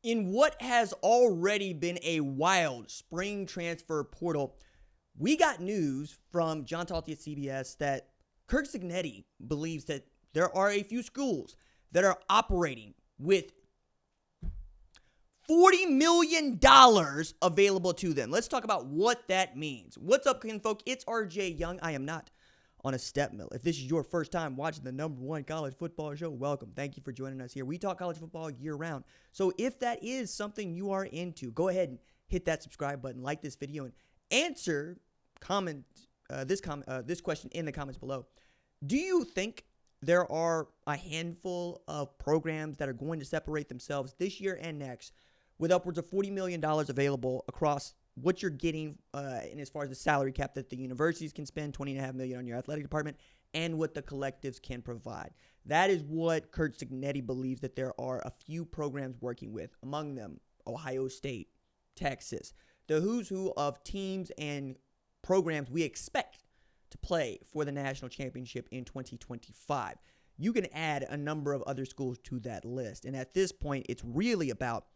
In what has already been a wild spring transfer portal, we got news from John Talty at CBS that Curt Cignetti believes that there are a few schools that are operating with $40 million available to them. Let's talk about what that means. What's up, kinfolk? It's RJ Young. I am not on a step mill. If this is your first time watching the #1 college football show, welcome. Thank you for joining us here. We talk college football year round. So if that is something you are into, go ahead and hit that subscribe button, like this video, and answer this question in the comments below. Do you think there are a handful of programs that are going to separate themselves this year and next with upwards of $40 million available across what you're getting in as far as the salary cap that the universities can spend, $20.5 million on your athletic department, and what the collectives can provide? That is what Curt Cignetti believes that there are a few programs working with, among them Ohio State, Texas, the who's who of teams and programs we expect to play for the national championship in 2025. You can add a number of other schools to that list, and at this point, it's really about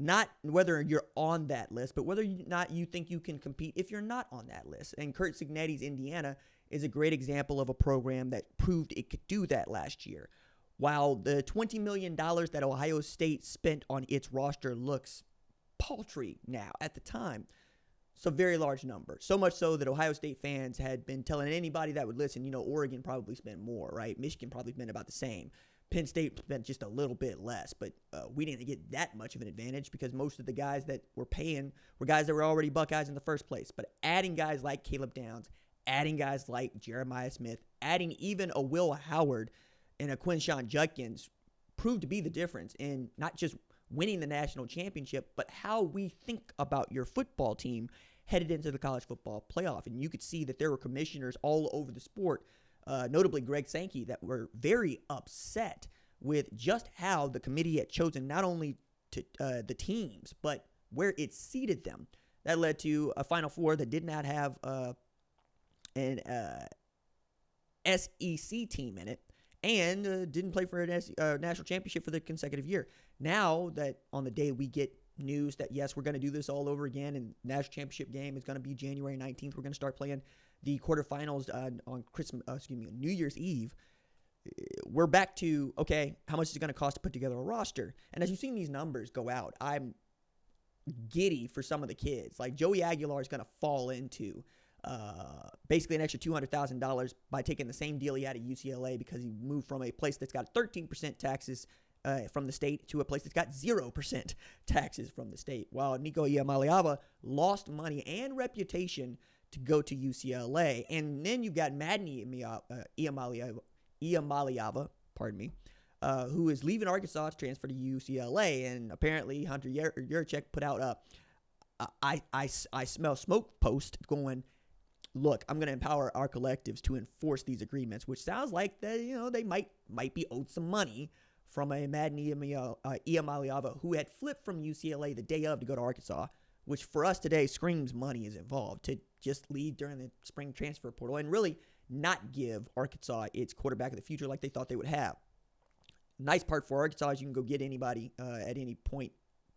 not whether you're on that list, but whether or not you think you can compete if you're not on that list. And Curt Cignetti's Indiana is a great example of a program that proved it could do that last year. While the $20 million that Ohio State spent on its roster looks paltry now, at the time, it's a very large number. So much so that Ohio State fans had been telling anybody that would listen, Oregon probably spent more, right? Michigan probably spent about the same. Penn State spent just a little bit less, but we didn't get that much of an advantage because most of the guys that were paying were guys that were already Buckeyes in the first place. But adding guys like Caleb Downs, adding guys like Jeremiah Smith, adding even a Will Howard and a Quinshon Judkins proved to be the difference in not just winning the national championship, but how we think about your football team headed into the college football playoff. And you could see that there were commissioners all over the sport, notably Greg Sankey, that were very upset with just how the committee had chosen not only to the teams, but where it seated them. That led to a Final Four that did not have an SEC team in it and didn't play for a national championship for the consecutive year. Now that on the day we get news that, yes, we're going to do this all over again, and national championship game is going to be January 19th. We're going to start playing the quarterfinals on New Year's Eve. We're back to, okay, how much is it going to cost to put together a roster? And as you've seen these numbers go out, I'm giddy for some of the kids. Like Joey Aguilar is going to fall into basically an extra $200,000 by taking the same deal he had at UCLA because he moved from a place that's got 13% taxes from the state to a place that's got 0% taxes from the state. While Nico Iamaleava lost money and reputation to go to UCLA. And then you've got Madden Iamaleava, who is leaving Arkansas to transfer to UCLA. And apparently Hunter Yurchek put out I smell smoke post going, look, I'm going to empower our collectives to enforce these agreements, which sounds like that, they might be owed some money from a Madden Iamaleava who had flipped from UCLA the day of to go to Arkansas, which for us today screams money is involved to just leave during the spring transfer portal and really not give Arkansas its quarterback of the future like they thought they would have. Nice part for Arkansas is you can go get anybody at any point,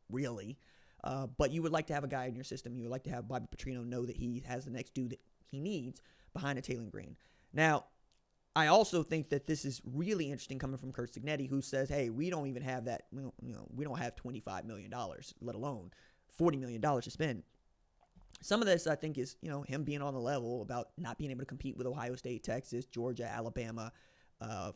really. But you would like to have a guy in your system. You would like to have Bobby Petrino know that he has the next dude that he needs behind a Taylor Green. Now, I also think that this is really interesting coming from Curt Cignetti, who says, hey, we don't even have that, we don't have $25 million, let alone $40 million to spend. Some of this, I think, is, him being on the level about not being able to compete with Ohio State, Texas, Georgia, Alabama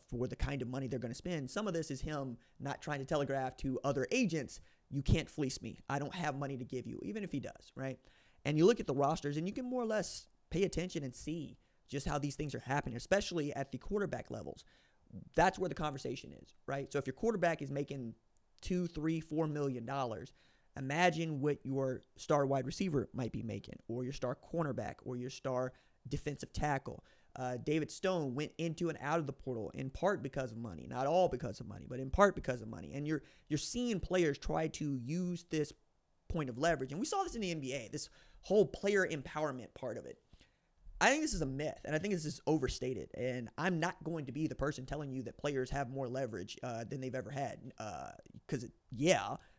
for the kind of money they're going to spend. Some of this is him not trying to telegraph to other agents, you can't fleece me. I don't have money to give you, even if he does, right? And you look at the rosters, and you can more or less pay attention and see just how these things are happening, especially at the quarterback levels. That's where the conversation is, right? So if your quarterback is making $2, $3, $4 million, imagine what your star wide receiver might be making, or your star cornerback, or your star defensive tackle. David Stone went into and out of the portal in part because of money, not all because of money, but in part because of money. And you're seeing players try to use this point of leverage. And we saw this in the NBA, this whole player empowerment part of it. I think this is a myth, and I think this is overstated. And I'm not going to be the person telling you that players have more leverage than they've ever had. Because,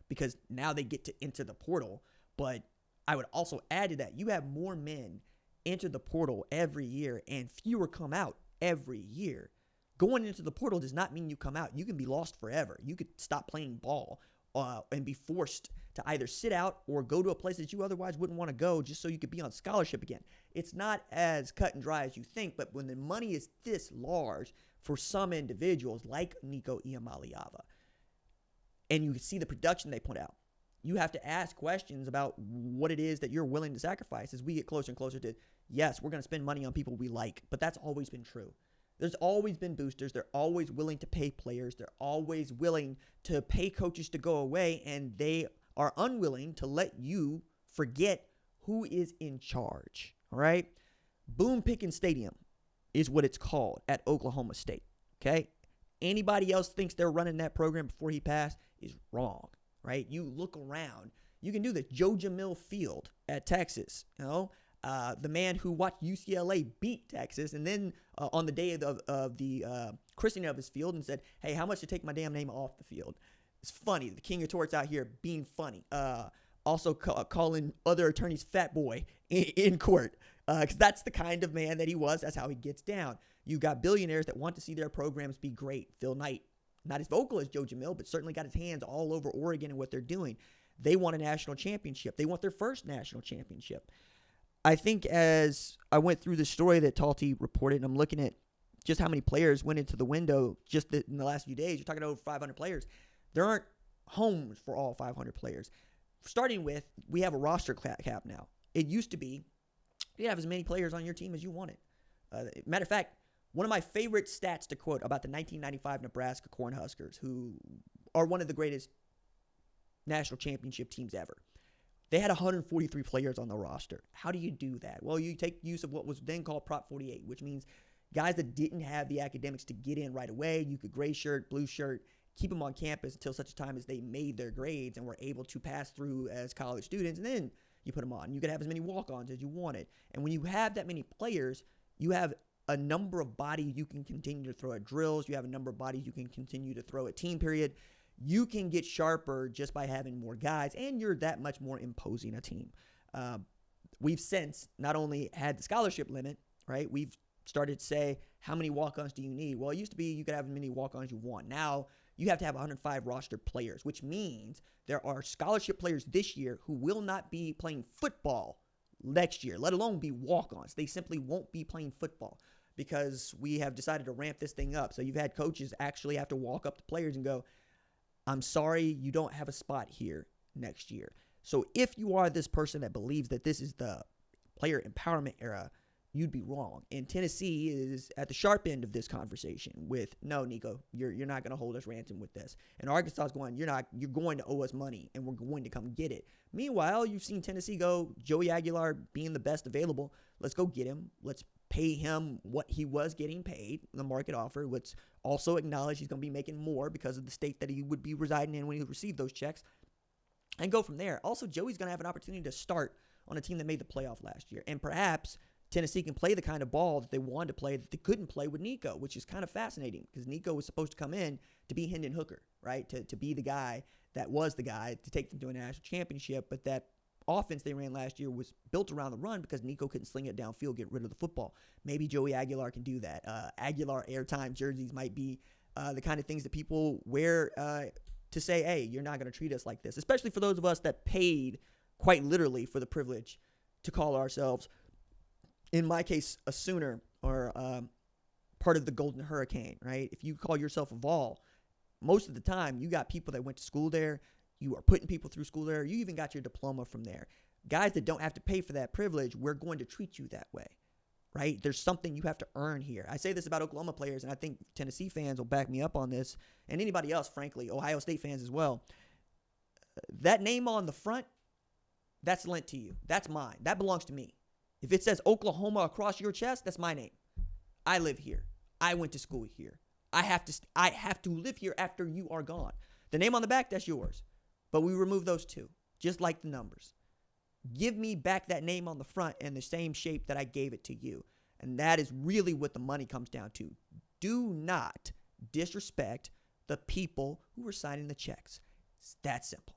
because now they get to enter the portal. But I would also add to that, you have more men enter the portal every year and fewer come out every year. Going into the portal does not mean you come out. You can be lost forever. You could stop playing ball and be forced to either sit out or go to a place that you otherwise wouldn't want to go just so you could be on scholarship again. It's not as cut and dry as you think, but when the money is this large for some individuals like Nico Iamaleava, and you can see the production they put out, you have to ask questions about what it is that you're willing to sacrifice as we get closer and closer to, yes, we're going to spend money on people we like, but that's always been true. There's always been boosters. They're always willing to pay players. They're always willing to pay coaches to go away, and they are unwilling to let you forget who is in charge, all right? Boone Pickens Stadium is what it's called at Oklahoma State, okay? Anybody else thinks they're running that program before he passed is wrong, right? You look around. You can do this. Joe Jamil Field at Texas, you know? The man who watched UCLA beat Texas, and then on the day of the christening of his field and said, hey, how much to take my damn name off the field? It's funny. The king of torts out here being funny. Also calling other attorneys fat boy in court, because that's the kind of man that he was. That's how he gets down. You got billionaires that want to see their programs be great. Phil Knight, not as vocal as Joe Jamil, but certainly got his hands all over Oregon and what they're doing. They want a national championship. They want their first national championship. I think as I went through the story that Talty reported, and I'm looking at just how many players went into the window just in the last few days, you're talking over 500 players. There aren't homes for all 500 players. Starting with, we have a roster cap now. It used to be you have as many players on your team as you wanted. Matter of fact, one of my favorite stats to quote about the 1995 Nebraska Cornhuskers, who are one of the greatest national championship teams ever. They had 143 players on the roster. How do you do that? Well, you take use of what was then called Prop 48, which means guys that didn't have the academics to get in right away. You could gray shirt, blue shirt, keep them on campus until such a time as they made their grades and were able to pass through as college students, and then you put them on. You could have as many walk-ons as you wanted. And when you have that many players, you have a number of bodies you can continue to throw at drills. You have a number of bodies you can continue to throw at team period. You can get sharper just by having more guys, and you're that much more imposing a team. We've since not only had the scholarship limit, right? We've started to say, how many walk-ons do you need? Well, it used to be you could have as many walk-ons you want. Now, you have to have 105 roster players, which means there are scholarship players this year who will not be playing football next year, let alone be walk-ons. They simply won't be playing football because we have decided to ramp this thing up. So you've had coaches actually have to walk up to players and go, I'm sorry, you don't have a spot here next year. So if you are this person that believes that this is the player empowerment era, you'd be wrong. And Tennessee is at the sharp end of this conversation with, no, Nico, you're not going to hold us ransom with this. And Arkansas is going, you're going to owe us money, and we're going to come get it. Meanwhile, you've seen Tennessee go, Joey Aguilar being the best available. Let's go get him. Let's pay him what he was getting paid, the market offer. Let's also acknowledge he's going to be making more because of the state that he would be residing in when he received those checks, and go from there. Also, Joey's going to have an opportunity to start on a team that made the playoff last year. And perhaps Tennessee can play the kind of ball that they wanted to play that they couldn't play with Nico, which is kind of fascinating because Nico was supposed to come in to be Hendon Hooker, right? To be the guy that was the guy to take them to a national championship. But that offense they ran last year was built around the run because Nico couldn't sling it downfield, get rid of the football. Maybe Joey Aguilar can do that. Aguilar airtime jerseys might be the kind of things that people wear to say, hey, you're not going to treat us like this, especially for those of us that paid quite literally for the privilege to call ourselves, in my case, a Sooner or part of the Golden Hurricane, right? If you call yourself a Vol, most of the time you got people that went to school there. You are putting people through school there. You even got your diploma from there. Guys that don't have to pay for that privilege, we're going to treat you that way, right? There's something you have to earn here. I say this about Oklahoma players, and I think Tennessee fans will back me up on this, and anybody else, frankly, Ohio State fans as well. That name on the front, that's lent to you. That's mine. That belongs to me. If it says Oklahoma across your chest, that's my name. I live here. I went to school here. I have to live here after you are gone. The name on the back, that's yours. But we remove those two, just like the numbers. Give me back that name on the front in the same shape that I gave it to you. And that is really what the money comes down to. Do not disrespect the people who are signing the checks. It's that simple.